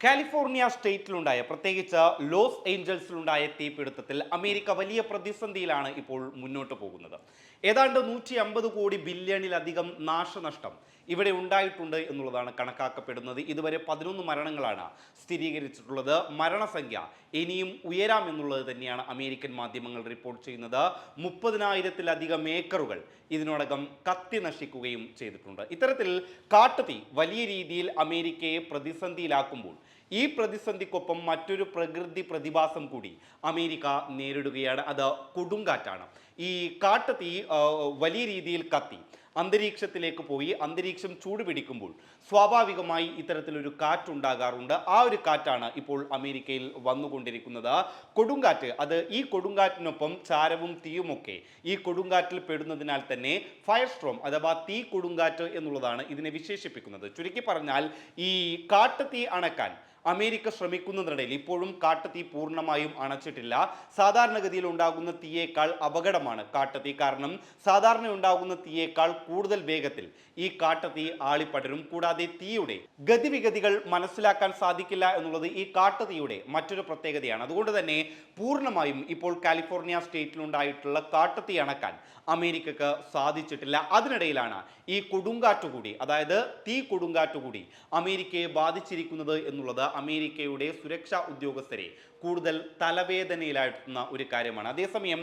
California സ്റ്റേറ്റിലുണ്ടായ പ്രത്യേകിച്ച് loss ഏഞ്ചൽസിലുണ്ടായ തീപിടുത്തത്തിൽ America വലിയ പ്രതിസന്ധിയിലാണ് ഇപ്പോൾ മുന്നോട്ട് പോകുന്നത്. ഏതാണ്ട് 150 കോടി ബില്യണിലധികം നാശനഷ്ടം ഇവിടെ ഉണ്ടായിട്ടുണ്ട് എന്നുള്ളതാണ് കണക്കാക്കപ്പെടുന്നത്. ഇതുവരെ 11 മരണങ്ങളാണ് സ്ഥിരീകരിച്ചിട്ടുള്ളത്. മരണസംഖ്യ ഇനിയും ഉയരാം എന്നുള്ളത് തന്നെയാണ് അമേരിക്കൻ മാധ്യമങ്ങൾ റിപ്പോർട്ട് ചെയ്യുന്നത്. 30,000-ലധികം ഏക്കറുകൾ ഇതിനോടകം കത്തി നശിക്കുകയും ചെയ്തിട്ടുണ്ട്. ഇത്തരത്തിൽ കാട്ടുതീ വലിയ രീതിയിൽ അമേരിക്കയെ പ്രതിസന്ധിയിലാക്കുമ്പോൾ ഈ പ്രതിസന്ധിക്കൊപ്പം മറ്റൊരു പ്രകൃതി പ്രതിഭാസം കൂടി അമേരിക്ക നേരിടുകയാണ്. അത് കൊടുങ്കാറ്റാണ്. ഈ കാട്ടുതീ വലിയ രീതിയിൽ കത്തി അന്തരീക്ഷത്തിലേക്ക് പോയി അന്തരീക്ഷം ചൂടുപിടിക്കുമ്പോൾ സ്വാഭാവികമായി ഇത്തരത്തിലൊരു കാറ്റുണ്ടാകാറുണ്ട്. ആ ഒരു കാറ്റാണ് ഇപ്പോൾ അമേരിക്കയിൽ വന്നുകൊണ്ടിരിക്കുന്നത്. കൊടുങ്കാറ്റ്, അത് ഈ കൊടുങ്കാറ്റിനൊപ്പം ചാരവും തീയുമൊക്കെ ഈ കൊടുങ്കാറ്റിൽ പെടുന്നതിനാൽ തന്നെ ഫയർ സ്ട്രോം അഥവാ തീ കൊടുങ്കാറ്റ് എന്നുള്ളതാണ് ഇതിനെ വിശേഷിപ്പിക്കുന്നത്. ചുരുക്കി പറഞ്ഞാൽ ഈ കാട്ടുതീ അണക്കാൻ അമേരിക്ക ശ്രമിക്കുന്നതിനിടയിൽ ഇപ്പോഴും കാട്ടുതീ പൂർണ്ണമായും അണച്ചിട്ടില്ല. സാധാരണഗതിയിൽ ഉണ്ടാകുന്ന തീയേക്കാൾ അപകടമാണ് കാട്ടുതീ. കാരണം സാധാരണ ഉണ്ടാകുന്ന തീയേക്കാൾ കൂടുതൽ വേഗത്തിൽ ഈ കാട്ടുതീ ആളിപ്പടരും. കൂടാതെ തീയുടെ ഗതിവിഗതികൾ മനസ്സിലാക്കാൻ സാധിക്കില്ല എന്നുള്ളത് ഈ കാട്ടുതീയുടെ മറ്റൊരു പ്രത്യേകതയാണ്. അതുകൊണ്ട് തന്നെ പൂർണ്ണമായും ഇപ്പോൾ കാലിഫോർണിയ സ്റ്റേറ്റിലുണ്ടായിട്ടുള്ള കാട്ടുതീ അണക്കാൻ അമേരിക്കക്ക് സാധിച്ചിട്ടില്ല. അതിനിടയിലാണ് ഈ കൊടുങ്കാറ്റുകൂടി, അതായത് തീ കൊടുങ്കാറ്റുകൂടി അമേരിക്കയെ ബാധിച്ചിരിക്കുന്നത് എന്നുള്ളത് അമേരിക്കയുടെ സുരക്ഷാ ഉദ്യോഗസ്ഥരെ കൂടുതൽ തലവേദനയിലായിട്ടുന്ന ഒരു കാര്യമാണ്. അതേസമയം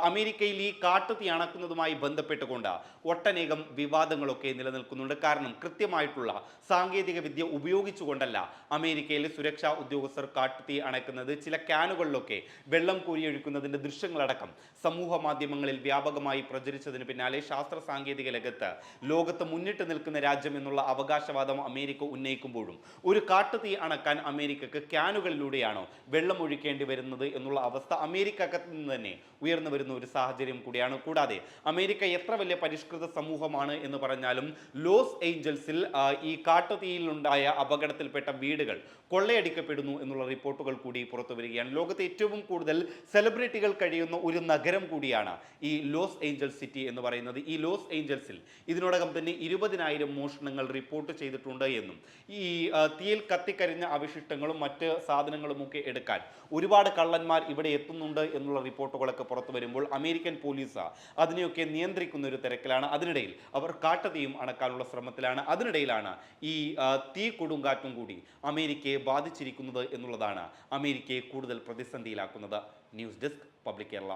അമേരിക്കയിൽ ഈ കാട്ടുതീ അണക്കുന്നതുമായി ബന്ധപ്പെട്ടുകൊണ്ട് ഒട്ടനേകം വിവാദങ്ങളൊക്കെ നിലനിൽക്കുന്നുണ്ട്. കാരണം കൃത്യമായിട്ടുള്ള സാങ്കേതിക വിദ്യ ഉപയോഗിച്ചുകൊണ്ടല്ല അമേരിക്കയിലെ സുരക്ഷാ ഉദ്യോഗസ്ഥർ കാട്ടുതീ അണക്കുന്നത്. ചില ക്യാനുകളിലൊക്കെ വെള്ളം കോരിയൊഴിക്കുന്നതിൻ്റെ ദൃശ്യങ്ങളടക്കം സമൂഹ മാധ്യമങ്ങളിൽ വ്യാപകമായി പ്രചരിച്ചതിന് പിന്നാലെ ശാസ്ത്ര സാങ്കേതിക രംഗത്ത് ലോകത്ത് മുന്നിട്ട് നിൽക്കുന്ന രാജ്യം എന്നുള്ള അവകാശവാദം അമേരിക്ക ഉന്നയിക്കുമ്പോഴും ഒരു കാട്ടുതീ അണക്കാൻ അമേരിക്കക്ക് ക്യാനുകളിലൂടെയാണോ വെള്ളം ഒഴിക്കേണ്ടി വരുന്നത് എന്നുള്ള അവസ്ഥ അമേരിക്കകത്ത് നിന്ന് തന്നെ ഉയർന്നു വരുന്ന ഒരു സാഹചര്യം കൂടിയാണ്. കൂടാതെ അമേരിക്ക എത്ര വലിയ പരിഷ്കൃത സമൂഹമാണ് എന്ന് പറഞ്ഞാലും ലോസ് ഏഞ്ചൽസിൽ ഈ കാട്ടുതീയിലുണ്ടായ അപകടത്തിൽപ്പെട്ട വീടുകൾ കൊള്ളയടിക്കപ്പെടുന്നു എന്നുള്ള റിപ്പോർട്ടുകൾ കൂടി പുറത്തു വരികയാണ്. ലോകത്തെ ഏറ്റവും കൂടുതൽ സെലിബ്രിറ്റികൾ കഴിയുന്ന ഒരു നഗരം കൂടിയാണ് ഈ ലോസ് ഏഞ്ചൽസ് സിറ്റി എന്ന് പറയുന്നത്. ഈ ലോസ് ഏഞ്ചൽസിൽ ഇതിനോടകം തന്നെ 20,000 മോഷണങ്ങൾ റിപ്പോർട്ട് ചെയ്തിട്ടുണ്ട് എന്നും ഈ തീയിൽ കത്തിക്കരിഞ്ഞ അവശിഷ്ടങ്ങളും മറ്റ് സാധനങ്ങളുമൊക്കെ എടുക്കാൻ ഒരുപാട് കള്ളന്മാർ ഇവിടെ എത്തുന്നുണ്ട് എന്നുള്ള റിപ്പോർട്ടുകളൊക്കെ പുറത്തു വരുമ്പോൾ അമേരിക്കൻ പോലീസ് അതിനെയൊക്കെ നിയന്ത്രിക്കുന്ന ഒരു തിരക്കിലാണ്. അതിനിടയിൽ അവർ കാട്ടുതീയും അണക്കാനുള്ള ശ്രമത്തിലാണ്. അതിനിടയിലാണ് ഈ തീ കൊടുങ്കാറ്റും കൂടി അമേരിക്കയെ ബാധിച്ചിരിക്കുന്നത് എന്നുള്ളതാണ് അമേരിക്കയെ കൂടുതൽ പ്രതിസന്ധിയിലാക്കുന്നത്. News desk public Kerala.